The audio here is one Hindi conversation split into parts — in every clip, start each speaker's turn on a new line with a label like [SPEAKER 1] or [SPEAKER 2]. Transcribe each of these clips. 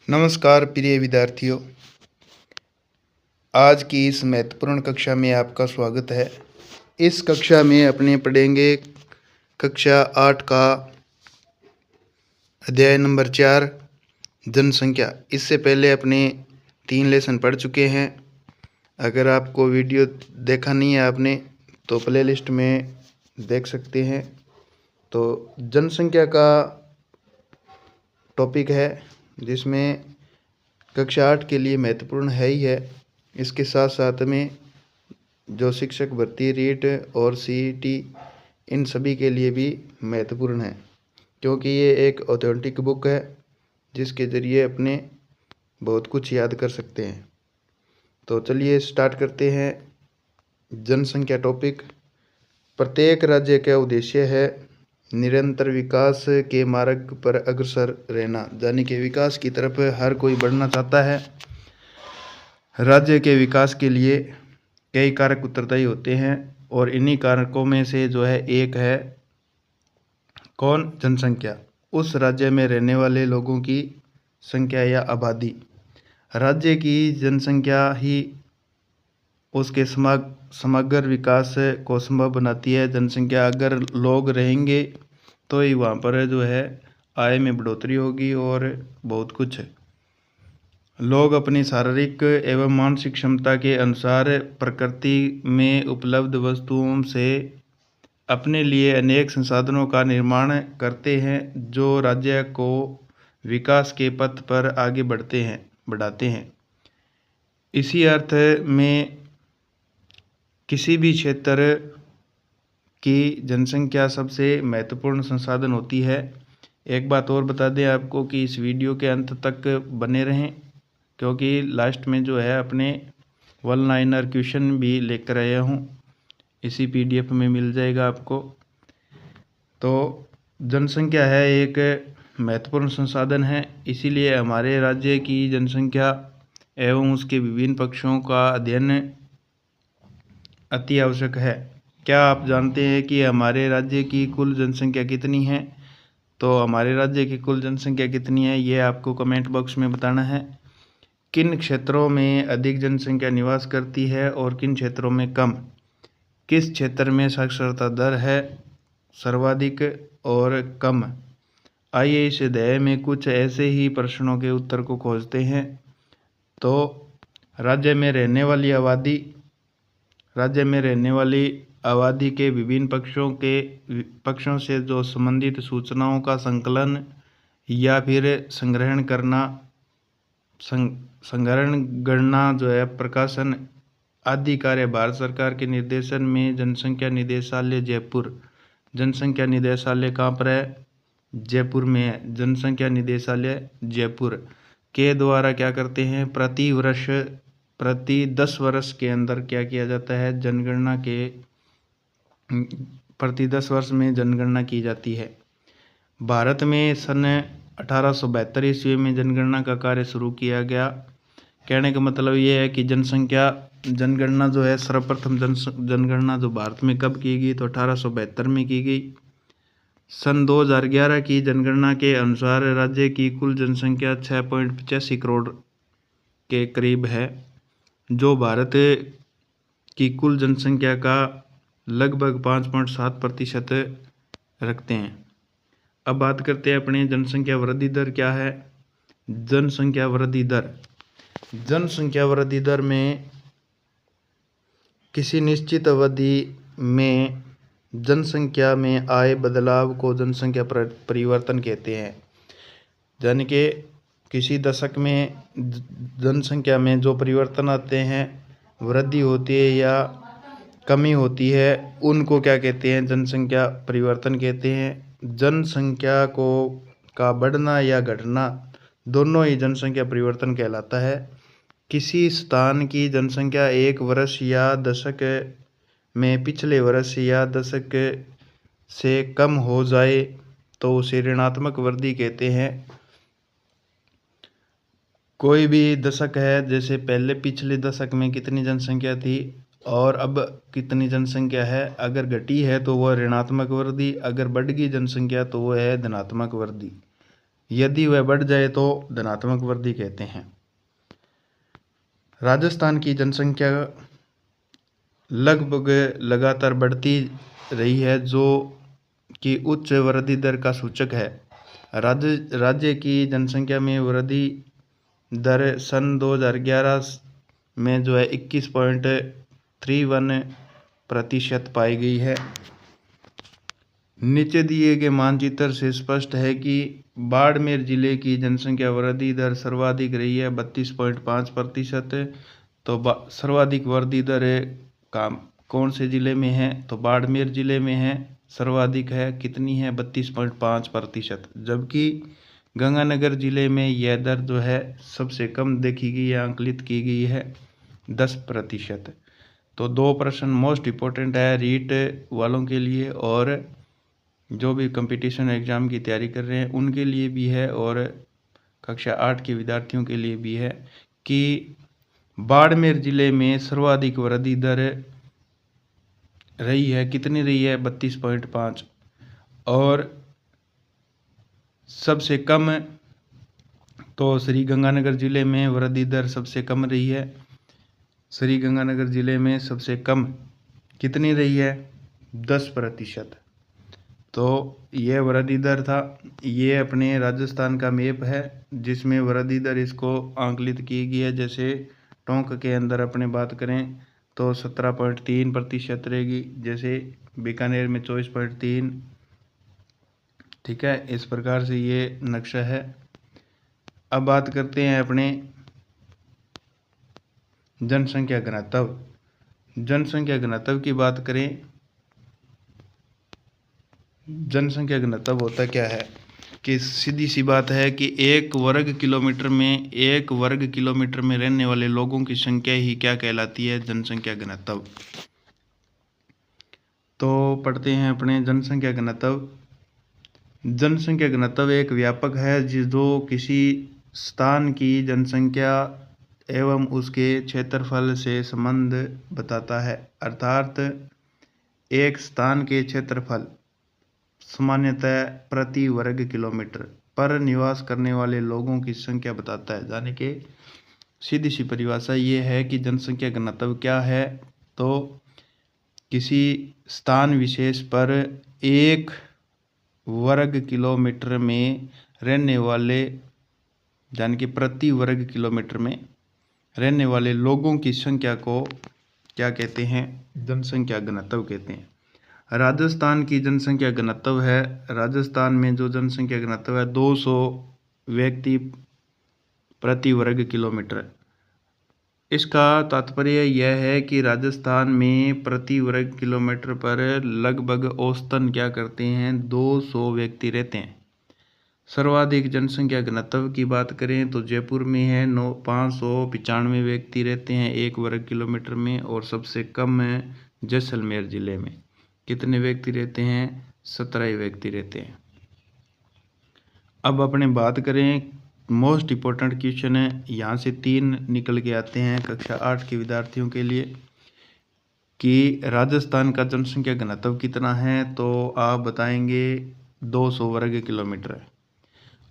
[SPEAKER 1] नमस्कार प्रिय विद्यार्थियों, आज की इस महत्वपूर्ण कक्षा में आपका स्वागत है। इस कक्षा में अपने पढ़ेंगे कक्षा 8 का अध्याय नंबर 4 जनसंख्या। इससे पहले अपने 3 लेसन पढ़ चुके हैं। अगर आपको वीडियो देखा नहीं है आपने तो प्लेलिस्ट में देख सकते हैं। तो जनसंख्या का टॉपिक है जिसमें कक्षा 8 के लिए महत्वपूर्ण है ही है। इसके साथ साथ में जो शिक्षक भर्ती रीट और सीईटी इन सभी के लिए भी महत्वपूर्ण है, क्योंकि ये एक ऑथेंटिक बुक है जिसके ज़रिए अपने बहुत कुछ याद कर सकते हैं। तो चलिए स्टार्ट करते हैं। जनसंख्या टॉपिक। प्रत्येक राज्य का उद्देश्य है निरंतर विकास के मार्ग पर अग्रसर रहना, यानी कि विकास की तरफ हर कोई बढ़ना चाहता है। राज्य के विकास के लिए कई कारक उत्तरदायी होते हैं और इन्हीं कारकों में से जो है एक है कौन? जनसंख्या। उस राज्य में रहने वाले लोगों की संख्या या आबादी। राज्य की जनसंख्या ही उसके समग्र विकास को संभव बनाती है। जनसंख्या अगर लोग रहेंगे तो ही वहाँ पर जो है आय में बढ़ोतरी होगी और बहुत कुछ है। लोग अपनी शारीरिक एवं मानसिक क्षमता के अनुसार प्रकृति में उपलब्ध वस्तुओं से अपने लिए अनेक संसाधनों का निर्माण करते हैं जो राज्य को विकास के पथ पर आगे बढ़ाते हैं। इसी अर्थ में किसी भी क्षेत्र की जनसंख्या सबसे महत्वपूर्ण संसाधन होती है। एक बात और बता दें आपको कि इस वीडियो के अंत तक बने रहें, क्योंकि लास्ट में जो है अपने 1 लाइनर क्वेश्चन भी लेकर आया हूँ। इसी पीडीएफ में मिल जाएगा आपको। तो जनसंख्या है एक महत्वपूर्ण संसाधन है, इसीलिए हमारे राज्य की जनसंख्या एवं उसके विभिन्न पक्षों का अध्ययन अति आवश्यक है। क्या आप जानते हैं कि हमारे राज्य की कुल जनसंख्या कितनी है? तो हमारे राज्य की कुल जनसंख्या कितनी है ये आपको कमेंट बॉक्स में बताना है। किन क्षेत्रों में अधिक जनसंख्या निवास करती है और किन क्षेत्रों में कम? किस क्षेत्र में साक्षरता दर है सर्वाधिक और कम? आइए इस अध्याय में कुछ ऐसे ही प्रश्नों के उत्तर को खोजते हैं। तो राज्य में रहने वाली आबादी के विभिन्न पक्षों से जो संबंधित सूचनाओं का संकलन या फिर संग्रहण गणना जो है प्रकाशन आदि कार्य भारत सरकार के निर्देशन में जनसंख्या निदेशालय जयपुर। जनसंख्या निदेशालय कहाँ पर है? जयपुर में है। जनसंख्या निदेशालय जयपुर के द्वारा क्या करते हैं? प्रति 10 वर्ष के अंदर क्या किया जाता है? प्रति 10 वर्ष में जनगणना की जाती है। भारत में सन 1872 ईस्वी में जनगणना का कार्य शुरू किया गया। कहने का मतलब ये है कि जनगणना जो है सर्वप्रथम जनगणना जो भारत में कब की गई? तो 1872 में की गई। सन 2011 की जनगणना के अनुसार राज्य की कुल जनसंख्या 6.85 करोड़ के करीब है, जो भारत की कुल जनसंख्या का लगभग 5.7% रखते हैं। अब बात करते हैं अपने जनसंख्या वृद्धि दर क्या है। जनसंख्या वृद्धि दर में किसी निश्चित अवधि में जनसंख्या में आए बदलाव को जनसंख्या परिवर्तन कहते हैं। यानी कि किसी दशक में जनसंख्या में जो परिवर्तन आते हैं, वृद्धि होती है या कमी होती है, उनको क्या कहते हैं? जनसंख्या परिवर्तन कहते हैं। जनसंख्या का बढ़ना या घटना दोनों ही जनसंख्या परिवर्तन कहलाता है। किसी स्थान की जनसंख्या एक वर्ष या दशक में पिछले वर्ष या दशक से कम हो जाए तो उसे ऋणात्मक वृद्धि कहते हैं। कोई भी दशक है, जैसे पहले पिछले दशक में कितनी जनसंख्या थी और अब कितनी जनसंख्या है, अगर घटी है तो वह ऋणात्मक वृद्धि, अगर बढ़ गई जनसंख्या तो वह है धनात्मक वृद्धि। यदि वह बढ़ जाए तो धनात्मक वृद्धि कहते हैं। राजस्थान की जनसंख्या लगभग लगातार बढ़ती रही है, जो कि उच्च वृद्धि दर का सूचक है। राज्य की जनसंख्या में वृद्धि दर सन 2011 में जो है 21.31% पाई गई है। नीचे दिए गए मानचित्र से स्पष्ट है कि बाड़मेर जिले की जनसंख्या वृद्धि दर सर्वाधिक रही है 32.5%। तो सर्वाधिक वृद्धि दर कौन से जिले में है? तो बाड़मेर जिले में है, सर्वाधिक है। कितनी है? 32.5%। जबकि गंगानगर जिले में यह दर जो है सबसे कम देखी गई या आंकलित की गई है 10%। तो 2 प्रश्न मोस्ट इम्पोर्टेंट है रीट वालों के लिए और जो भी कंपटीशन एग्ज़ाम की तैयारी कर रहे हैं उनके लिए भी है, और कक्षा 8 के विद्यार्थियों के लिए भी है कि बाड़मेर जिले में सर्वाधिक वृद्धि दर रही है। कितनी रही है? 32.5। और सबसे कम तो श्री गंगानगर जिले में वृद्धि दर सबसे कम रही है। श्री गंगानगर जिले में सबसे कम कितनी रही है? 10%। तो यह वृद्धि दर था। ये अपने राजस्थान का मैप है जिसमें वृद्धि दर इसको आंकलित की गई है। जैसे टोंक के अंदर अपने बात करें तो 17.3% रहेगी, जैसे बीकानेर में 24.3। ठीक है, इस प्रकार से ये नक्शा है। अब बात करते हैं अपने जनसंख्या घनत्व। जनसंख्या घनत्व की बात करें, जनसंख्या घनत्व होता क्या है कि सीधी सी बात है कि एक वर्ग किलोमीटर में रहने वाले लोगों की संख्या ही क्या कहलाती है? जनसंख्या घनत्व। तो पढ़ते हैं अपने जनसंख्या घनत्व। जनसंख्या घनत्व एक व्यापक है जो किसी स्थान की जनसंख्या एवं उसके क्षेत्रफल से संबंध बताता है। अर्थात एक स्थान के क्षेत्रफल सामान्यतः प्रति वर्ग किलोमीटर पर निवास करने वाले लोगों की संख्या बताता है। यानी कि सीधी सी परिभाषा ये है कि जनसंख्या घनत्व क्या है? तो किसी स्थान विशेष पर एक वर्ग किलोमीटर में रहने वाले, यानी कि प्रति वर्ग किलोमीटर में रहने वाले लोगों की संख्या को क्या कहते हैं? जनसंख्या घनत्व कहते हैं। राजस्थान की जनसंख्या घनत्व है, राजस्थान में जो जनसंख्या घनत्व है 200 व्यक्ति प्रति वर्ग किलोमीटर। इसका तात्पर्य यह है कि राजस्थान में प्रति वर्ग किलोमीटर पर लगभग औसतन क्या करते हैं? 200 व्यक्ति रहते हैं। सर्वाधिक जनसंख्या घनत्व की बात करें तो जयपुर में है 595 व्यक्ति रहते हैं 1 वर्ग किलोमीटर में, और सबसे कम है जैसलमेर जिले में। कितने व्यक्ति रहते हैं? 17 व्यक्ति रहते हैं। अब अपने बात करें मोस्ट इम्पोर्टेंट क्वेश्चन है, यहाँ से 3 निकल के आते हैं कक्षा 8 के विद्यार्थियों के लिए कि राजस्थान का जनसंख्या घनत्व कितना है? तो आप बताएंगे 200 वर्ग किलोमीटर है।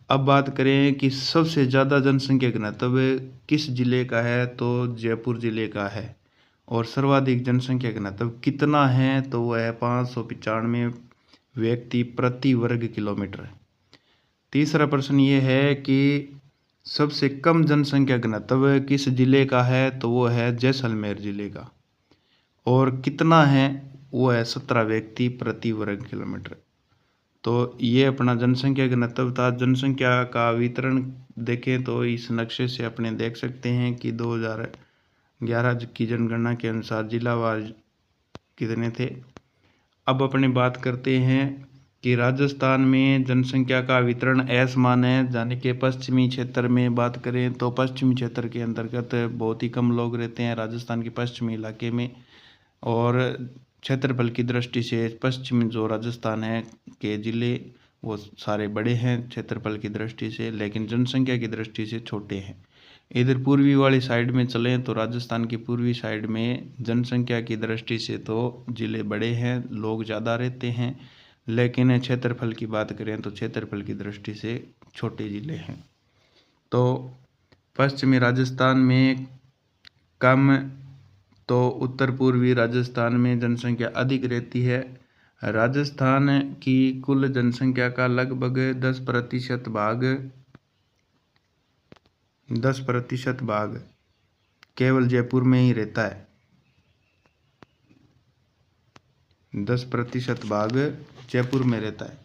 [SPEAKER 1] अब बात करें कि सबसे ज़्यादा जनसंख्या घनत्व किस जिले का है? तो जयपुर जिले का है। और सर्वाधिक जनसंख्या घनत्व कितना है? तो वह है 595 व्यक्ति प्रति वर्ग किलोमीटर। तीसरा प्रश्न ये है कि सबसे कम जनसंख्या घनत्व किस जिले का है? तो वो है जैसलमेर जिले का। और कितना है? वो है 17 व्यक्ति प्रति वर्ग किलोमीटर। तो ये अपना जनसंख्या घनत्व था। जनसंख्या का वितरण देखें तो इस नक्शे से अपने देख सकते हैं कि 2011 की जनगणना के अनुसार जिलावार कितने थे। अब अपने बात करते हैं कि राजस्थान में जनसंख्या का वितरण असमान है। यानी कि पश्चिमी क्षेत्र में बात करें तो पश्चिमी क्षेत्र के अंतर्गत बहुत ही कम लोग रहते हैं राजस्थान के पश्चिमी इलाके में, और क्षेत्रफल की दृष्टि से पश्चिमी जो राजस्थान है के ज़िले वो सारे बड़े हैं क्षेत्रफल की दृष्टि से, लेकिन जनसंख्या की दृष्टि से छोटे हैं। इधर पूर्वी वाली साइड में चलें तो राजस्थान की पूर्वी साइड में जनसंख्या की दृष्टि से तो ज़िले बड़े हैं, लोग ज़्यादा रहते हैं, लेकिन क्षेत्रफल की बात करें तो क्षेत्रफल की दृष्टि से छोटे ज़िले हैं। तो पश्चिमी राजस्थान में कम, तो उत्तर पूर्वी राजस्थान में जनसंख्या अधिक रहती है। राजस्थान की कुल जनसंख्या का लगभग 10% भाग केवल जयपुर में ही रहता है। 10% भाग जयपुर में रहता है।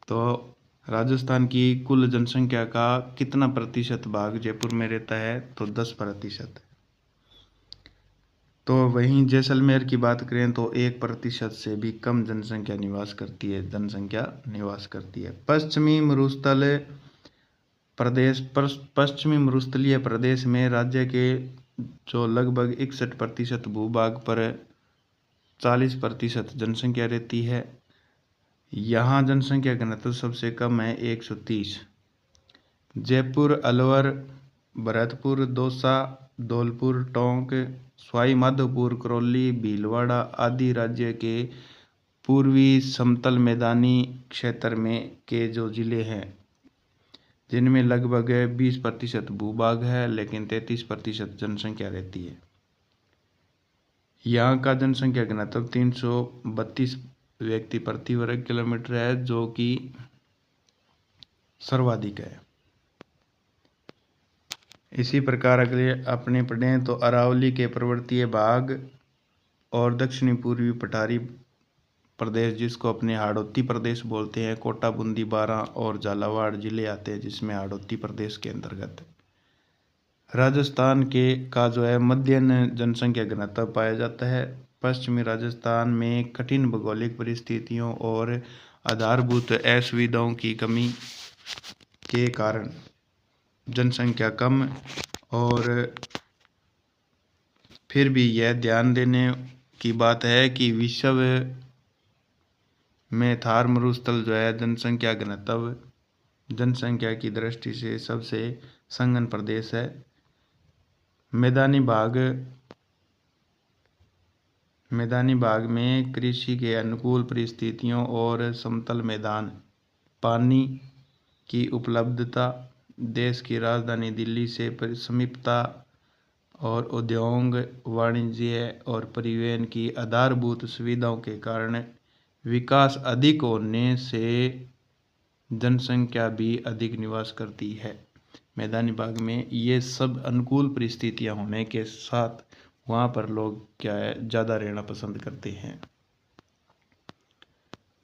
[SPEAKER 1] तो राजस्थान की कुल जनसंख्या का कितना प्रतिशत भाग जयपुर में रहता है? तो 10%। तो वहीं जैसलमेर की बात करें तो 1% से भी कम जनसंख्या निवास करती है। पश्चिमी मरुस्थलीय प्रदेश में राज्य के जो लगभग 61% भूभाग पर 40% जनसंख्या रहती है। यहाँ जनसंख्या घनत्व सबसे कम है 130। जयपुर, अलवर, भरतपुर, दौसा, धौलपुर, टोंक, सवाई माधोपुर, करौली, भीलवाड़ा आदि राज्य के पूर्वी समतल मैदानी क्षेत्र में के जो जिले हैं, जिनमें लगभग 20% भूभाग है लेकिन 33% जनसंख्या रहती है। यहाँ का जनसंख्या घनत्व 332 व्यक्ति प्रति वर्ग किलोमीटर है, जो कि सर्वाधिक है। इसी प्रकार अगले अपने पढ़ें तो अरावली के पर्वतीय भाग और दक्षिणी पूर्वी पठारी प्रदेश, जिसको अपने हाड़ौती प्रदेश बोलते हैं, कोटा, बूंदी, बारां और झालावाड़ जिले आते हैं, जिसमें हाड़ौती प्रदेश के अंतर्गत राजस्थान के का जो है मध्यम जनसंख्या घनत्व पाया जाता है। पश्चिमी राजस्थान में कठिन भौगोलिक परिस्थितियों और आधारभूत असुविधाओं की कमी के कारण जनसंख्या कम, और फिर भी यह ध्यान देने की बात है कि विश्व में थार मरुस्थल जो है जनसंख्या की दृष्टि से सबसे संघन प्रदेश है। मैदानी भाग में कृषि के अनुकूल परिस्थितियों और समतल मैदान, पानी की उपलब्धता, देश की राजधानी दिल्ली से समीपता और उद्योग, वाणिज्य और परिवहन की आधारभूत सुविधाओं के कारण विकास अधिक होने से जनसंख्या भी अधिक निवास करती है। मैदानी भाग में ये सब अनुकूल परिस्थितियां होने के साथ वहाँ पर लोग क्या है ज़्यादा रहना पसंद करते हैं।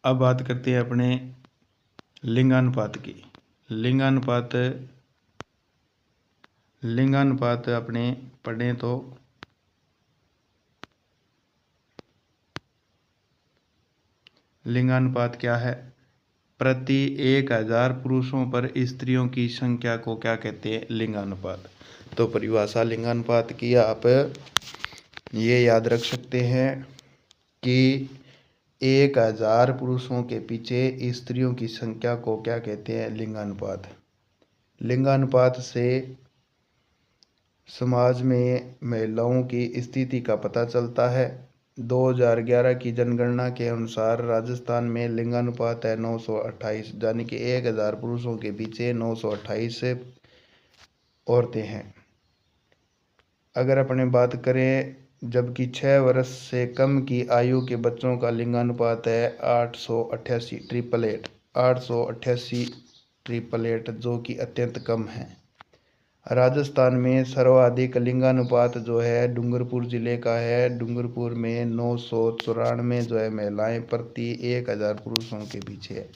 [SPEAKER 1] अब बात करते हैं अपने लिंगानुपात की। लिंगानुपात अपने पढ़ें तो लिंगानुपात क्या है? प्रति 1000 पुरुषों पर स्त्रियों की संख्या को क्या कहते हैं? लिंगानुपात। तो परिभाषा लिंगानुपात की आप ये याद रख सकते हैं कि 1000 पुरुषों के पीछे स्त्रियों की संख्या को क्या कहते हैं? लिंगानुपात। लिंगानुपात से समाज में महिलाओं की स्थिति का पता चलता है। 2011 की जनगणना के अनुसार राजस्थान में लिंगानुपात है 928, यानी कि 1000 पुरुषों के पीछे 928 औरतें हैं। अगर अपने बात करें, जबकि 6 वर्ष से कम की आयु के बच्चों का लिंगानुपात है 888, जो कि अत्यंत कम है। राजस्थान में सर्वाधिक लिंगानुपात जो है डूंगरपुर जिले का है। डूंगरपुर में 994 जो है महिलाएं प्रति 1000 पुरुषों के पीछे है,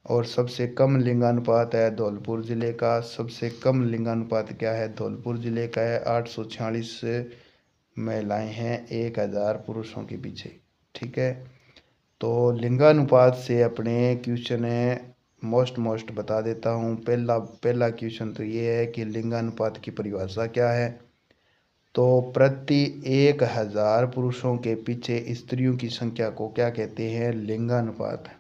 [SPEAKER 1] और सबसे कम लिंगानुपात है धौलपुर जिले का। सबसे कम लिंगानुपात क्या है? धौलपुर जिले का है 846 महिलाएं हैं 1000 पुरुषों के पीछे। ठीक है, तो लिंगानुपात से अपने क्वेश्चन है मोस्ट बता देता हूँ। पहला क्वेश्चन तो ये है कि लिंगानुपात की परिभाषा क्या है? तो प्रति 1000 पुरुषों के पीछे स्त्रियों की संख्या को क्या कहते हैं? लिंगानुपात।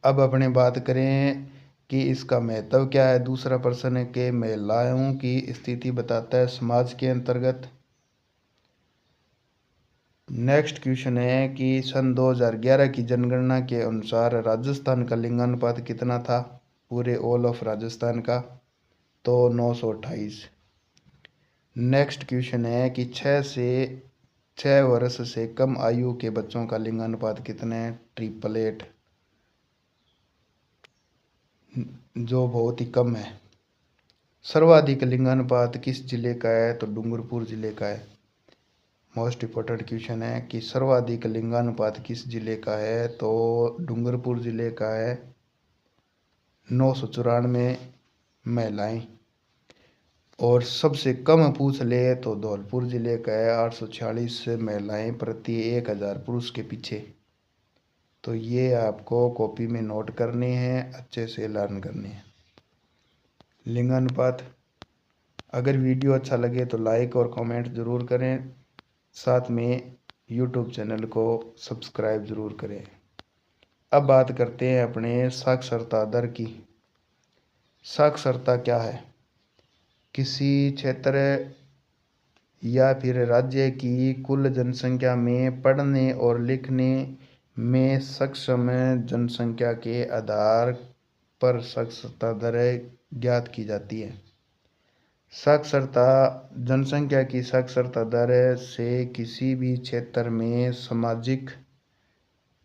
[SPEAKER 1] अब अपने बात करें कि इसका महत्व क्या है। दूसरा प्रश्न है कि महिलाओं की स्थिति बताता है समाज के अंतर्गत। नेक्स्ट क्वेश्चन है कि सन 2011 की जनगणना के अनुसार राजस्थान का लिंगानुपात कितना था, पूरे ऑल ऑफ राजस्थान का, तो 928। नेक्स्ट क्वेश्चन है कि 6 वर्ष से कम आयु के बच्चों का लिंगानुपात कितना है, 888, जो बहुत ही कम है। सर्वाधिक लिंगानुपात किस जिले का है, तो डूंगरपुर जिले का है। मोस्ट इम्पोर्टेंट क्वेश्चन है कि सर्वाधिक लिंगानुपात किस जिले का है, तो डूंगरपुर जिले का है, 994 महिलाएं। और सबसे कम पूछ ले तो धौलपुर जिले का है, 846 महिलाएं प्रति 1000 पुरुष के पीछे। तो ये आपको कॉपी में नोट करने हैं, अच्छे से लर्न करने हैं लिंगानुपात। अगर वीडियो अच्छा लगे तो लाइक और कमेंट ज़रूर करें, साथ में यूट्यूब चैनल को सब्सक्राइब ज़रूर करें। अब बात करते हैं अपने साक्षरता दर की। साक्षरता क्या है, किसी क्षेत्र या फिर राज्य की कुल जनसंख्या में पढ़ने और लिखने में सक्षम जनसंख्या के आधार पर साक्षरता दर ज्ञात की जाती है। साक्षरता जनसंख्या की साक्षरता दर से किसी भी क्षेत्र में सामाजिक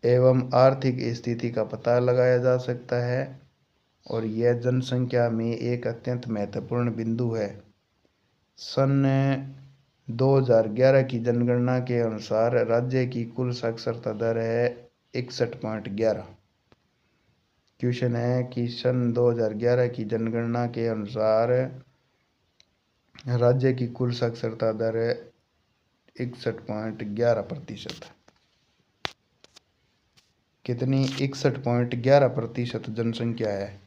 [SPEAKER 1] एवं आर्थिक स्थिति का पता लगाया जा सकता है और यह जनसंख्या में एक अत्यंत महत्वपूर्ण बिंदु है। सन 2011 की जनगणना के अनुसार राज्य की कुल साक्षरता दर है 61.11। क्वेश्चन है कि सन 2011 की जनगणना के अनुसार राज्य की कुल साक्षरता दर 61.11%। कितनी, 61.11% जनसंख्या है,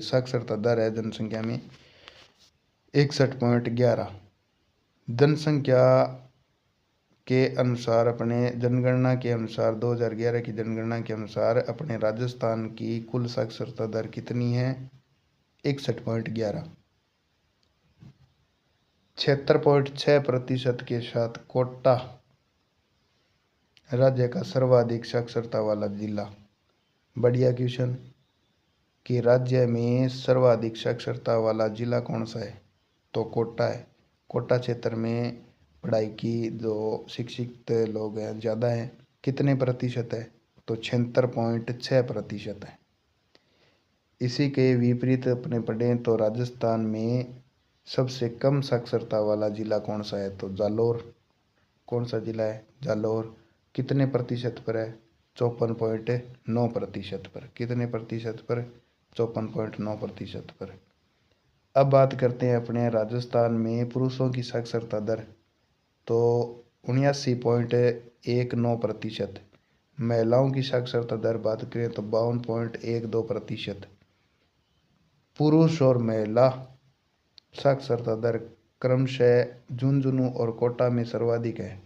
[SPEAKER 1] साक्षरता दर है जनसंख्या में 61.11। जनसंख्या के अनुसार अपने जनगणना के अनुसार 2011 की जनगणना के अनुसार अपने राजस्थान की कुल साक्षरता दर कितनी है, 61.11। 76.6% के साथ कोटा राज्य का सर्वाधिक साक्षरता वाला जिला। बढ़िया क्वेश्चन कि राज्य में सर्वाधिक साक्षरता वाला जिला कौन सा है, तो कोटा है। कोटा क्षेत्र में पढ़ाई की जो शिक्षित लोग हैं ज़्यादा हैं, कितने प्रतिशत है, तो 76.6% है। इसी के विपरीत अपने पढ़ें तो राजस्थान में सबसे कम साक्षरता वाला जिला कौन सा है, तो जालौर। कौन सा जिला है, जालौर। कितने प्रतिशत पर है, 54.9% पर। कितने प्रतिशत पर, 54.9% पर। अब बात करते हैं अपने राजस्थान में पुरुषों की साक्षरता दर, तो 79.19%। महिलाओं की साक्षरता दर बात करें तो 52.12%। पुरुष और महिला साक्षरता दर क्रमशः झुंझुनू और कोटा में सर्वाधिक है।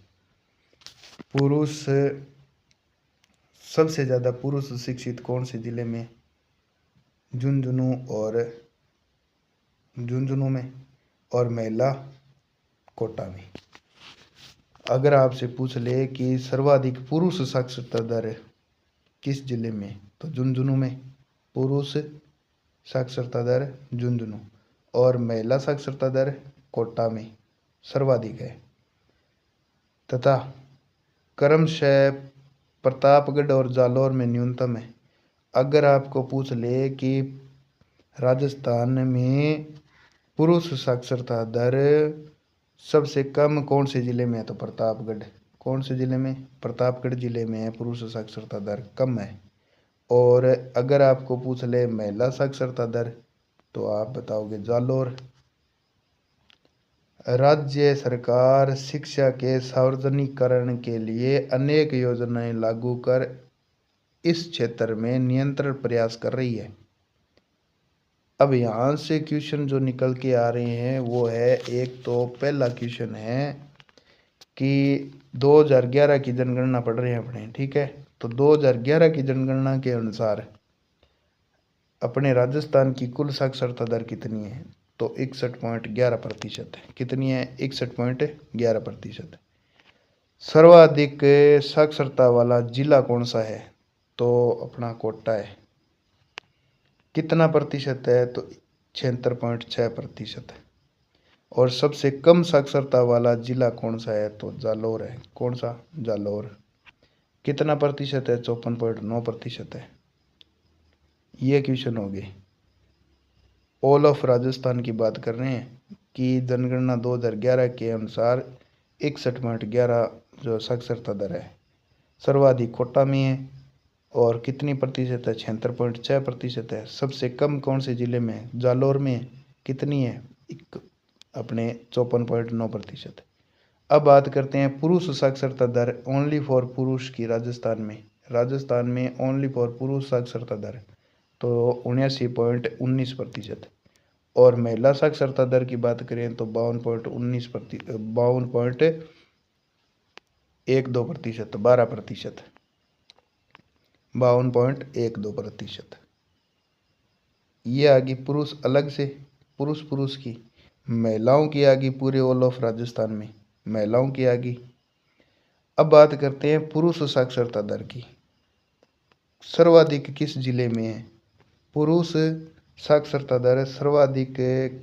[SPEAKER 1] पुरुष सबसे ज़्यादा पुरुष शिक्षित कौन से जिले में, झुंझुनू में, और महिला कोटा में। अगर आपसे पूछ ले कि सर्वाधिक पुरुष साक्षरता दर किस जिले में, तो झुंझुनू में पुरुष साक्षरता दर झुंझुनू, और महिला साक्षरता दर कोटा में सर्वाधिक है। तथा क्रमशः प्रतापगढ़ और जालौर में न्यूनतम है। अगर आपको पूछ ले कि राजस्थान में पुरुष साक्षरता दर सबसे कम कौन से ज़िले में है, तो प्रतापगढ़। कौन से ज़िले में, प्रतापगढ़ ज़िले में है पुरुष साक्षरता दर कम है। और अगर आपको पूछ ले महिला साक्षरता दर, तो आप बताओगे जालौर। राज्य सरकार शिक्षा के सार्वजनिकरण के लिए अनेक योजनाएं लागू कर इस क्षेत्र में निरंतर प्रयास कर रही है। अब यहाँ से क्वेश्चन जो निकल के आ रहे हैं वो है, एक तो पहला क्वेश्चन है कि 2011 की जनगणना पढ़ रहे हैं अपने, ठीक है। तो 2011 की जनगणना के अनुसार अपने राजस्थान की कुल साक्षरता दर कितनी है, तो 61.11% है। कितनी है, 61.11%। सर्वाधिक साक्षरता वाला जिला कौन सा है? तो अपना कोटा है। कितना प्रतिशत है? तो 76.6%। और सबसे कम साक्षरता वाला जिला कौन सा है? तो जालौर है। कौन सा? जालौर। कितना प्रतिशत है? 54.9% है। ये क्वेश्चन हो गए। ऑल ऑफ राजस्थान की बात कर रहे हैं कि जनगणना 2011 के अनुसार 61.11 जो साक्षरता दर है सर्वाधिक कोटा में है। और कितनी प्रतिशत है? 76.6% है। सबसे कम कौन से जिले में है? जालौर में है। कितनी है? अपने 54.9%। अब बात करते हैं पुरुष साक्षरता दर ओनली फॉर पुरुष की राजस्थान में ओनली फॉर पुरुष साक्षरता दर तो 79.19%। और महिला साक्षरता दर की बात करें तो 52.12%, 12%, 52.12%। ये आ गई पुरुष अलग से, पुरुष की। महिलाओं की आ गई पूरे ऑल ऑफ राजस्थान में, महिलाओं की आ गई। अब बात करते हैं पुरुष साक्षरता दर की। सर्वाधिक किस जिले में है? पुरुष साक्षरता दर सर्वाधिक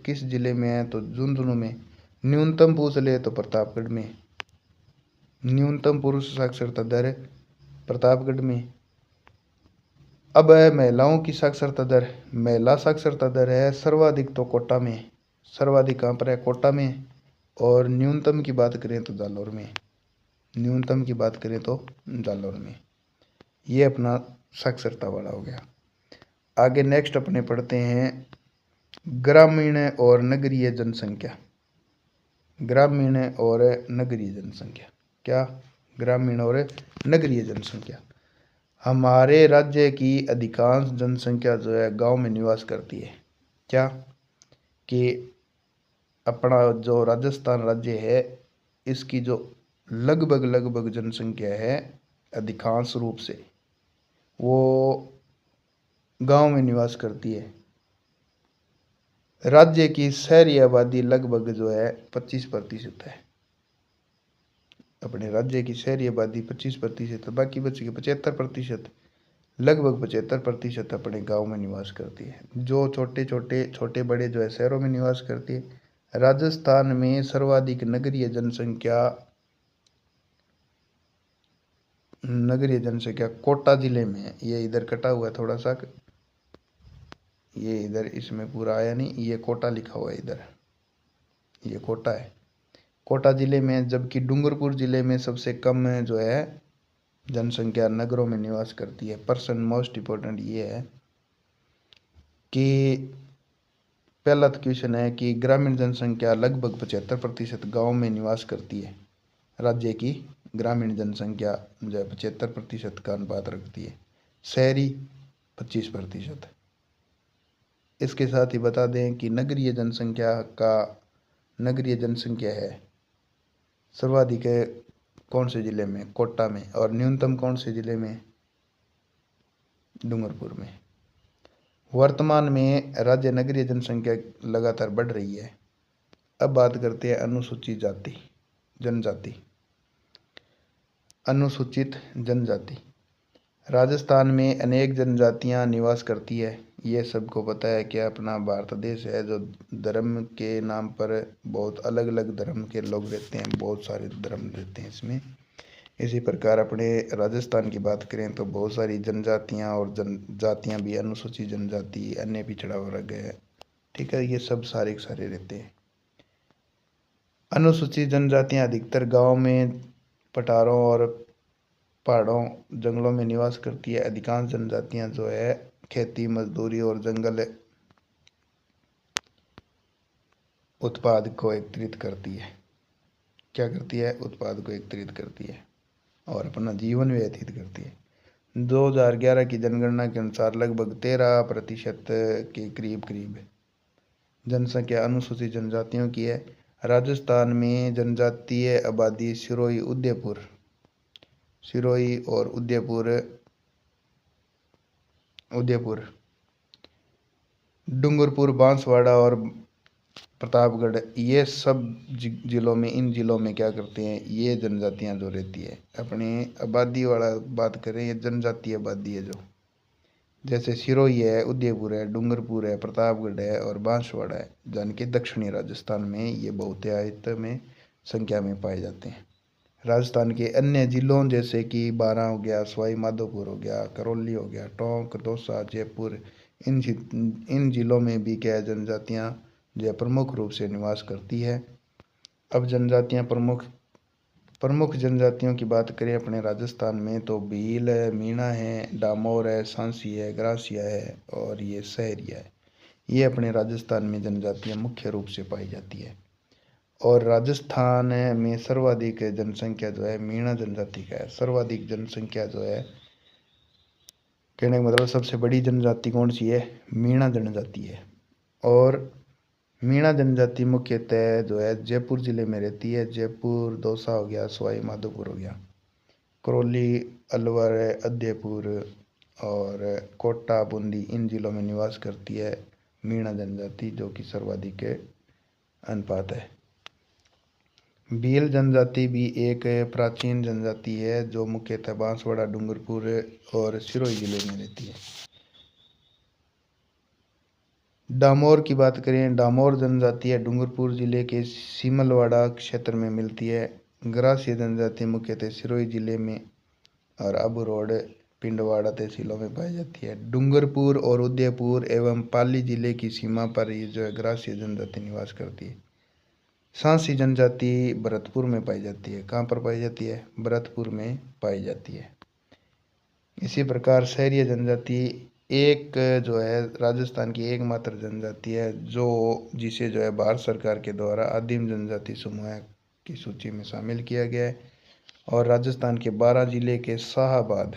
[SPEAKER 1] किस जिले में है? तो झुंझुनू में। न्यूनतम पूछ ले तो प्रतापगढ़ में। न्यूनतम पुरुष साक्षरता दर प्रतापगढ़ में। अब है महिलाओं की साक्षरता दर। महिला साक्षरता दर है सर्वाधिक तो कोटा में। सर्वाधिक कहाँ पर है? कोटा में। और न्यूनतम की बात करें तो जालौर में। न्यूनतम की बात करें तो जालौर में। ये अपना साक्षरता वाला हो गया। आगे नेक्स्ट अपने पढ़ते हैं ग्रामीण और नगरीय जनसंख्या। ग्रामीण और नगरीय जनसंख्या। क्या? ग्रामीण और नगरीय जनसंख्या। हमारे राज्य की अधिकांश जनसंख्या जो है गांव में निवास करती है। क्या? कि अपना जो राजस्थान राज्य है इसकी जो लगभग जनसंख्या है अधिकांश रूप से वो गांव में निवास करती है। राज्य की शहरी आबादी लगभग जो है 25% है। अपने राज्य की शहरी आबादी 25%, बाकी बच के 75%, लगभग 75% अपने गांव में निवास करती है। जो छोटे बड़े जो है शहरों में निवास करती है। राजस्थान में सर्वाधिक नगरीय जनसंख्या कोटा जिले में है। ये इधर कटा हुआ है थोड़ा सा, ये इधर इसमें पूरा आया नहीं, ये कोटा लिखा हुआ है इधर, ये कोटा है। कोटा जिले में। जबकि डूंगरपुर जिले में सबसे कम जो है जनसंख्या नगरों में निवास करती है। पर्सन मोस्ट इम्पोर्टेंट ये है कि पहला क्वेश्चन है कि ग्रामीण जनसंख्या लगभग 75% गाँव में निवास करती है। राज्य की ग्रामीण जनसंख्या जो है 75% का अनुपात रखती है। शहरी 25%। इसके साथ ही बता दें कि नगरीय जनसंख्या है सर्वाधिक है कौन से जिले में? कोटा में। और न्यूनतम कौन से जिले में? डूंगरपुर में। वर्तमान में राज्य नगरीय जनसंख्या लगातार बढ़ रही है। अब बात करते हैं अनुसूचित जनजाति। राजस्थान में अनेक जनजातियां निवास करती है। ये सबको पता है कि अपना भारत देश है जो धर्म के नाम पर बहुत अलग अलग धर्म के लोग रहते हैं, बहुत सारे धर्म रहते हैं इसमें। इसी प्रकार अपने राजस्थान की बात करें तो बहुत सारी जनजातियां और जनजातियां भी, अनुसूचित जनजाति, अन्य पिछड़ा वर्ग है, ठीक है, ये सब सारे रहते हैं। अनुसूचित जनजातियां अधिकतर गाँव में, पठारों और पहाड़ों, जंगलों में निवास करती है। अधिकांश जनजातियां जो है खेती, मजदूरी और जंगल उत्पाद को एकत्रित करती है। क्या करती है? उत्पाद को एकत्रित करती है और अपना जीवन व्यतीत करती है। 2011 की जनगणना के अनुसार लगभग 13% के करीब जनसंख्या अनुसूचित जनजातियों की है। राजस्थान में जनजातीय आबादी सिरोही और उदयपुर, डूंगरपुर, बांसवाड़ा और प्रतापगढ़, ये सब जिलों में, इन जिलों में क्या करते हैं, ये जनजातियां जो रहती है। अपनी आबादी वाला बात करें, ये जनजातीय आबादी है जो, जैसे सिरोही है, उदयपुर है, डूंगरपुर है, प्रतापगढ़ है और बांसवाड़ा है, यानी कि दक्षिणी राजस्थान में ये बहुतायत में संख्या में पाए जाते हैं। राजस्थान के अन्य जिलों जैसे कि बारां हो गया, सवाई माधोपुर हो गया, करौली हो गया, टोंक, दौसा, जयपुर, इन जिलों में भी क्या जनजातियां जो प्रमुख रूप से निवास करती है। अब जनजातियां प्रमुख जनजातियों की बात करें अपने राजस्थान में तो भील है, मीणा है, डामोर है, सांसी है, ग्रासिया है और ये सहरिया है। ये अपने राजस्थान में जनजातियां मुख्य रूप से पाई जाती है। और राजस्थान में सर्वाधिक जनसंख्या जो है मीणा जनजाति का है। सर्वाधिक जनसंख्या जो है, कहने का मतलब सबसे बड़ी जनजाति कौन सी है, मीणा जनजाति है। और मीणा जनजाति मुख्यतः जो है जयपुर ज़िले में रहती है। जयपुर, दौसा हो गया, सवाई माधोपुर हो गया, करौली, अलवर, उदयपुर और कोटा, बूंदी, इन जिलों में निवास करती है मीणा जनजाति, जो कि सर्वाधिक अनुपात है। भील जनजाति भी एक प्राचीन जनजाति है जो मुख्यतः बांसवाड़ा, डूंगरपुर और सिरोही जिले में रहती है। डामोर की बात करें, डामोर जनजाति है डूंगरपुर जिले के सीमलवाड़ा क्षेत्र में मिलती है। ग्रासीय जनजाति मुख्यतः सिरोही जिले में और अबू रोड, पिंडवाड़ा तहसीलों में पाई जाती है। डूंगरपुर और उदयपुर एवं पाली जिले की सीमा पर ये जो है ग्रासीय जनजाति निवास करती है। सांसी जनजाति भरतपुर में पाई जाती है। कहाँ पर पाई जाती है, भरतपुर में पाई जाती है। इसी प्रकार सहरिया जनजाति एक जो है राजस्थान की एकमात्र जनजाति है जिसे जो है भारत सरकार के द्वारा आदिम जनजाति समूह की सूची में शामिल किया गया है। और राजस्थान के 12 जिले के शाहाबाद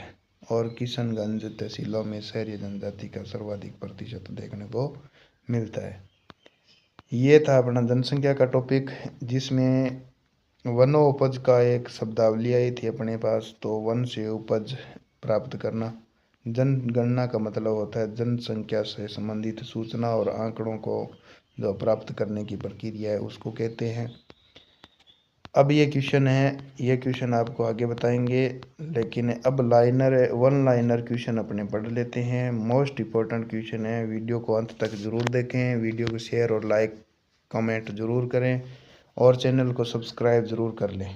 [SPEAKER 1] और किशनगंज तहसीलों में सहरिया जनजाति का सर्वाधिक प्रतिशत देखने को मिलता है। ये था अपना जनसंख्या का टॉपिक, जिसमें वनोपज का एक शब्दावली आई थी अपने पास। तो वन से उपज प्राप्त करना। जनगणना का मतलब होता है जनसंख्या से संबंधित सूचना और आंकड़ों को जो प्राप्त करने की प्रक्रिया है उसको कहते हैं। अब ये क्वेश्चन आपको आगे बताएंगे, लेकिन अब वन लाइनर क्वेश्चन अपने पढ़ लेते हैं। मोस्ट इम्पोर्टेंट क्वेश्चन है, वीडियो को अंत तक ज़रूर देखें, वीडियो को शेयर और लाइक कमेंट ज़रूर करें और चैनल को सब्सक्राइब ज़रूर कर लें।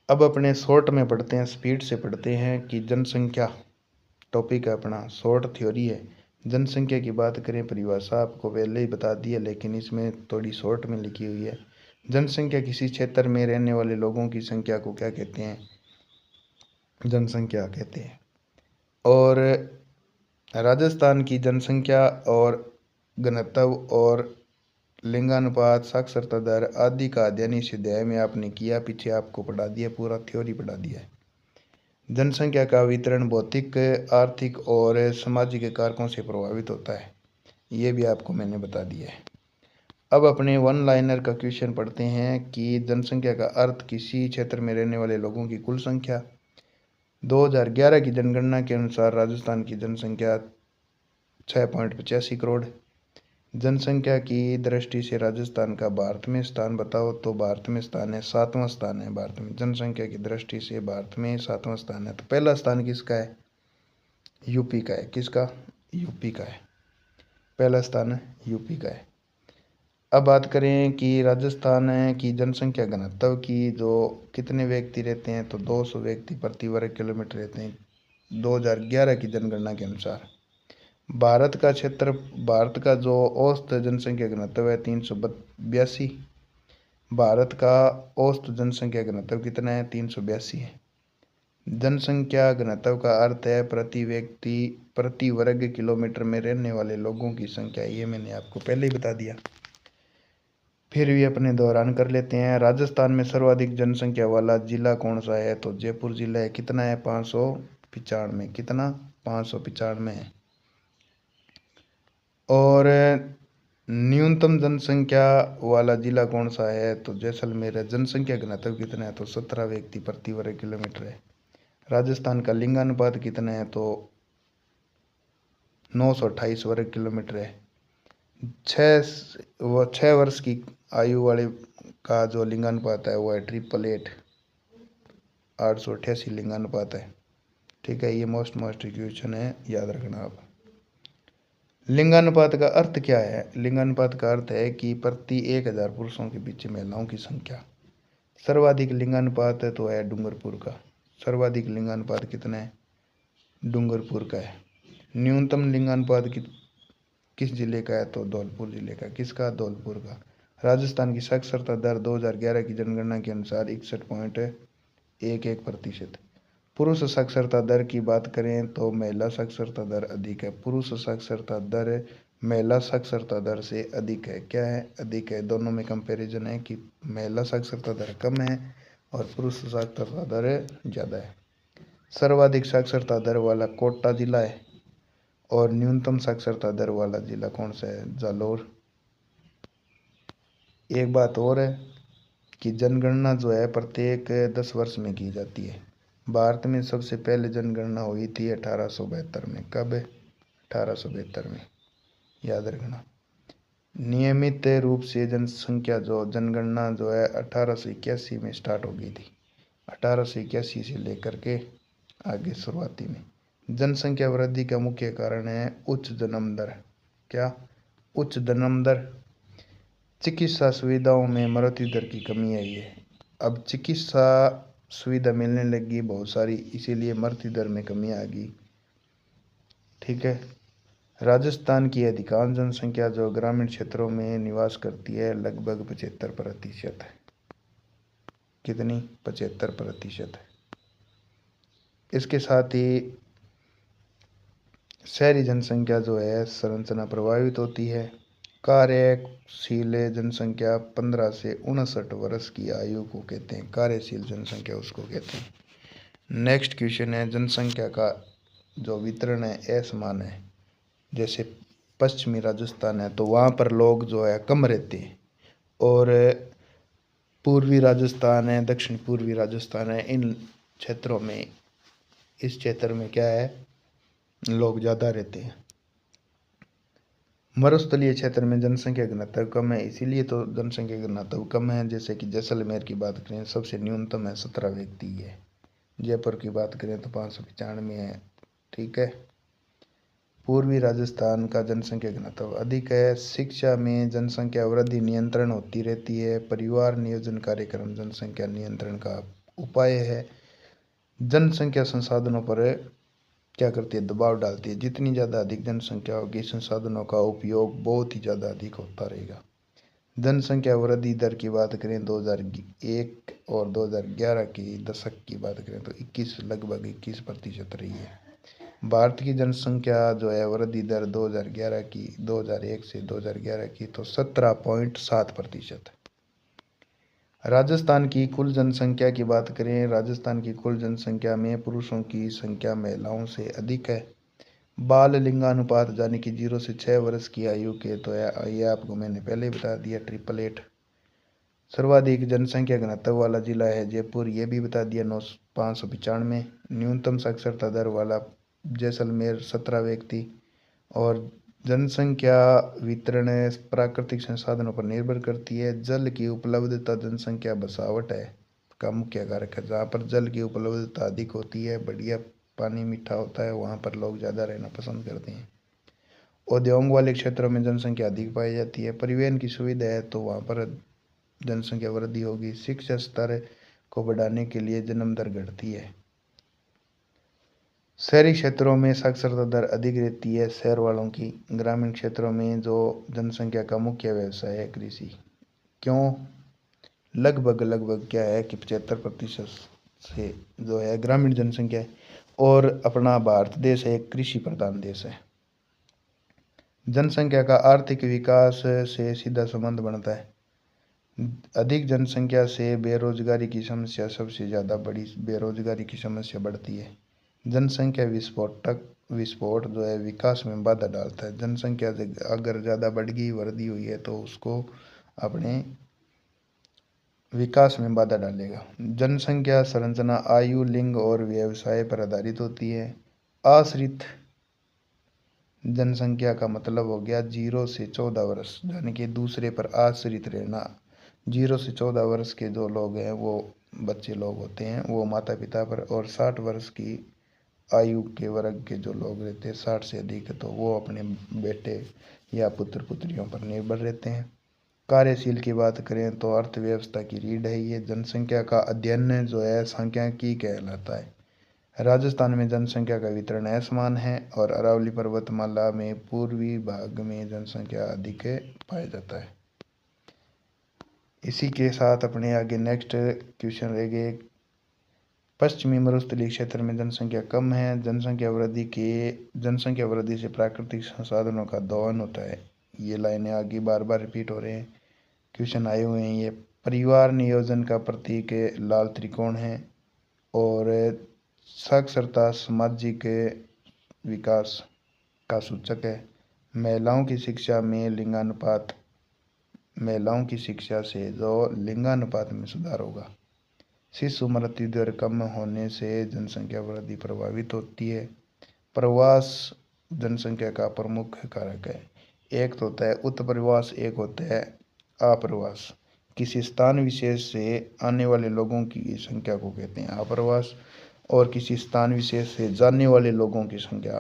[SPEAKER 1] अब अपने शॉर्ट में पढ़ते हैं, स्पीड से पढ़ते हैं कि जनसंख्या टॉपिक अपना शॉर्ट थ्योरी है। जनसंख्या की बात करें, परिभाषा आपको पहले ही बता दी है, लेकिन इसमें थोड़ी शॉर्ट में लिखी हुई है। जनसंख्या किसी क्षेत्र में रहने वाले लोगों की संख्या को क्या कहते हैं, जनसंख्या कहते हैं। और राजस्थान की जनसंख्या और घनत्व और लिंगानुपात, साक्षरता दर आदि का अध्ययन इस अध्याय में आपने किया। पीछे आपको पढ़ा दिया, पूरा थ्योरी पढ़ा दिया है। जनसंख्या का वितरण भौतिक, आर्थिक और सामाजिक कारकों से प्रभावित होता है, ये भी आपको मैंने बता दिया है। अब अपने वन लाइनर का क्वेश्चन पढ़ते हैं कि जनसंख्या का अर्थ किसी क्षेत्र में रहने वाले लोगों की कुल संख्या। 2011 की जनगणना के अनुसार राजस्थान की जनसंख्या 6.85 करोड़। जनसंख्या की दृष्टि से राजस्थान का भारत में स्थान बताओ, तो भारत में स्थान है 7वां स्थान है। भारत में जनसंख्या की दृष्टि से भारत में 7वां स्थान है। तो पहला स्थान किसका है, यूपी का है। किसका, यूपी का है। पहला स्थान यूपी का है। अब बात करें कि राजस्थान की जनसंख्या घनत्व की, जो कितने व्यक्ति रहते हैं, तो 200 व्यक्ति प्रति वर्ग किलोमीटर रहते हैं 2011 की जनगणना के अनुसार। भारत का जो औसत जनसंख्या घनत्व है 382। भारत का औसत जनसंख्या घनत्व कितना है, 382 है। जनसंख्या घनत्व का अर्थ है प्रति व्यक्ति प्रति वर्ग किलोमीटर में रहने वाले लोगों की संख्या। ये मैंने आपको पहले ही बता दिया, फिर भी अपने दोहरान कर लेते हैं। राजस्थान में सर्वाधिक जनसंख्या वाला जिला कौन सा है, तो जयपुर जिला है। कितना है, 595। कितना, 595 है। और न्यूनतम जनसंख्या वाला जिला कौन सा है, तो जैसलमेर है। जनसंख्या घनत्व कितना है, तो 17 व्यक्ति प्रति वर्ग किलोमीटर है। राजस्थान का लिंगानुपात कितना है, तो 928 वर्ग किलोमीटर है। वो 6 वर्ष की आयु वाले का जो लिंगानुपात है वो है 888, 888 लिंगानुपात है। ठीक है, ये मोस्ट क्वेश्चन है, याद रखना आप। लिंगानुपात का अर्थ क्या है? लिंगानुपात का अर्थ है कि प्रति 1000 पुरुषों के पीछे महिलाओं की संख्या। सर्वाधिक लिंगानुपात है तो है डूंगरपुर का। सर्वाधिक लिंगानुपात कितना है? डूंगरपुर का है। न्यूनतम लिंगानुपात किस जिले का है? तो धौलपुर जिले का। किसका? धौलपुर का। राजस्थान की साक्षरता दर 2011 की जनगणना के अनुसार 61.11%। पुरुष साक्षरता दर की बात करें तो महिला साक्षरता दर अधिक है। पुरुष साक्षरता दर महिला साक्षरता दर से अधिक है। क्या है? अधिक है। दोनों में कंपैरिजन है कि महिला साक्षरता दर कम है और पुरुष साक्षरता दर ज़्यादा है। सर्वाधिक साक्षरता दर वाला कोटा जिला है और न्यूनतम साक्षरता दर वाला जिला कौन सा है? जालौर। एक बात और है कि जनगणना जो है प्रत्येक 10 वर्ष में की जाती है। भारत में सबसे पहले जनगणना हुई थी 1872 में। कब? 1872 में, याद रखना। नियमित रूप से जनगणना जो है 1881 में स्टार्ट हो गई थी। 1881 से लेकर के आगे शुरुआती में। जनसंख्या वृद्धि का मुख्य कारण है उच्च जन्म दर। क्या? उच्च जन्म दर। चिकित्सा सुविधाओं में मृत्यु दर की कमी आई है। अब चिकित्सा सुविधा मिलने लगी बहुत सारी, इसीलिए मृत्यु दर में कमी आ गई। ठीक है। राजस्थान की अधिकांश जनसंख्या जो ग्रामीण क्षेत्रों में निवास करती है लगभग 75% है। कितनी? 75% है। इसके साथ ही शहरी जनसंख्या जो है संरचना प्रभावित होती है। कार्यशील जनसंख्या 15 से 59 वर्ष की आयु को कहते हैं। कार्यशील जनसंख्या उसको कहते हैं। नेक्स्ट क्वेश्चन है, जनसंख्या का जो वितरण है असमान है। जैसे पश्चिमी राजस्थान है तो वहाँ पर लोग जो है कम रहते हैं, और पूर्वी राजस्थान है, दक्षिण पूर्वी राजस्थान है, इन क्षेत्रों में, इस क्षेत्र में क्या है, लोग ज़्यादा रहते हैं। मरुस्थलीय क्षेत्र में जनसंख्या घनत्व कम है, इसीलिए तो जनसंख्या घनत्व कम है। जैसे कि जैसलमेर की बात करें सबसे न्यूनतम है 17 व्यक्ति है। जयपुर की बात करें तो 595 है। ठीक है। पूर्वी राजस्थान का जनसंख्या घनत्व अधिक है। शिक्षा में जनसंख्या वृद्धि नियंत्रण होती रहती है। परिवार नियोजन कार्यक्रम जनसंख्या नियंत्रण का उपाय है। जनसंख्या संसाधनों पर क्या करती है? दबाव डालती है। जितनी ज़्यादा अधिक जनसंख्या होगी संसाधनों का उपयोग बहुत ही ज़्यादा अधिक होता रहेगा। जनसंख्या वृद्धि दर की बात करें 2001 और 2011 की दशक की बात करें तो लगभग 21% रही है। भारत की जनसंख्या जो है वृद्धि दर 2001 से 2011 की तो 17.7%। राजस्थान की कुल जनसंख्या की बात करें, राजस्थान की कुल जनसंख्या में पुरुषों की संख्या महिलाओं से अधिक है। बाल लिंगानुपात यानी कि 0 से 6 वर्ष की आयु के तो ये आपको मैंने पहले ही बता दिया 888। सर्वाधिक जनसंख्या घनत्व वाला जिला है जयपुर, ये भी बता दिया 595। न्यूनतम साक्षरता दर वाला जैसलमेर 17 व्यक्ति। और जनसंख्या वितरण प्राकृतिक संसाधनों पर निर्भर करती है। जल की उपलब्धता जनसंख्या बसावट है का मुख्य कारक है। जहाँ पर जल की उपलब्धता अधिक होती है, बढ़िया पानी मीठा होता है, वहाँ पर लोग ज़्यादा रहना पसंद करते हैं। उद्योग वाले क्षेत्रों में जनसंख्या अधिक पाई जाती है। परिवहन की सुविधा है तो वहाँ पर जनसंख्या वृद्धि होगी। शिक्षा स्तर को बढ़ाने के लिए जन्म दर घटती है। शहरी क्षेत्रों में साक्षरता दर अधिक रहती है शहर वालों की। ग्रामीण क्षेत्रों में जो जनसंख्या का मुख्य व्यवसाय है कृषि। क्यों? लगभग क्या है कि 75% से जो है ग्रामीण जनसंख्या है, और अपना भारत देश एक कृषि प्रधान देश है। जनसंख्या का आर्थिक विकास से सीधा संबंध बनता है। अधिक जनसंख्या से बेरोजगारी की समस्या सबसे ज़्यादा बड़ी, बेरोजगारी की समस्या बढ़ती है। जनसंख्या विस्फोट जो है विकास में बाधा डालता है। जनसंख्या अगर ज़्यादा बढ़ गई, वृद्धि हुई है तो उसको अपने विकास में बाधा डालेगा। जनसंख्या संरचना आयु, लिंग और व्यवसाय पर आधारित होती है। आश्रित जनसंख्या का मतलब हो गया 0 से 14 वर्ष, यानी कि दूसरे पर आश्रित रहना। 0 से 14 वर्ष के जो लोग हैं वो बच्चे लोग होते हैं, वो माता पिता पर, और 60 वर्ष की आयु के वर्ग के जो लोग रहते हैं 60 से अधिक, तो वो अपने बेटे या पुत्र पुत्रियों पर निर्भर रहते हैं। कार्यशील की बात करें तो अर्थव्यवस्था की रीढ़ है ये। जनसंख्या का अध्ययन जो है सांख्यिकी कहलाता है। राजस्थान में जनसंख्या का वितरण असमान है और अरावली पर्वतमाला में पूर्वी भाग में जनसंख्या अधिक पाया जाता है। इसी के साथ अपने आगे नेक्स्ट क्वेश्चन रह गए, पश्चिमी मरुस्थलीय क्षेत्र में जनसंख्या कम है। जनसंख्या वृद्धि से प्राकृतिक संसाधनों का दोहन होता है। ये लाइनें आगे बार बार रिपीट हो रहे हैं, क्वेश्चन आए हुए हैं। ये परिवार नियोजन का प्रतीक लाल त्रिकोण है और साक्षरता सामाजिक विकास का सूचक है। महिलाओं की शिक्षा से जो लिंगानुपात में सुधार होगा। शिशु मृत्यु दर कम होने से जनसंख्या वृद्धि प्रभावित होती है। प्रवास जनसंख्या का प्रमुख कारक है। एक तो होता है उत्प्रवास, एक होता है आप्रवास। किसी स्थान विशेष से आने वाले लोगों की संख्या को कहते हैं आप्रवास, और किसी स्थान विशेष से जाने वाले लोगों की संख्या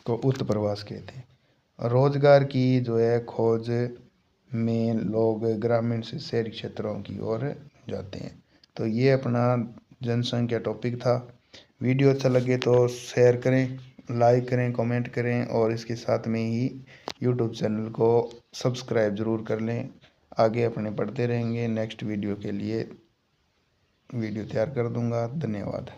[SPEAKER 1] को उत्प्रवास कहते हैं। रोजगार की जो है खोज में लोग ग्रामीण से शहरी क्षेत्रों की ओर जाते हैं। तो ये अपना जनसंख्या टॉपिक था। वीडियो अच्छा लगे तो शेयर करें, लाइक करें, कमेंट करें, और इसके साथ में ही यूट्यूब चैनल को सब्सक्राइब ज़रूर कर लें। आगे अपने पढ़ते रहेंगे। नेक्स्ट वीडियो के लिए वीडियो तैयार कर दूंगा। धन्यवाद।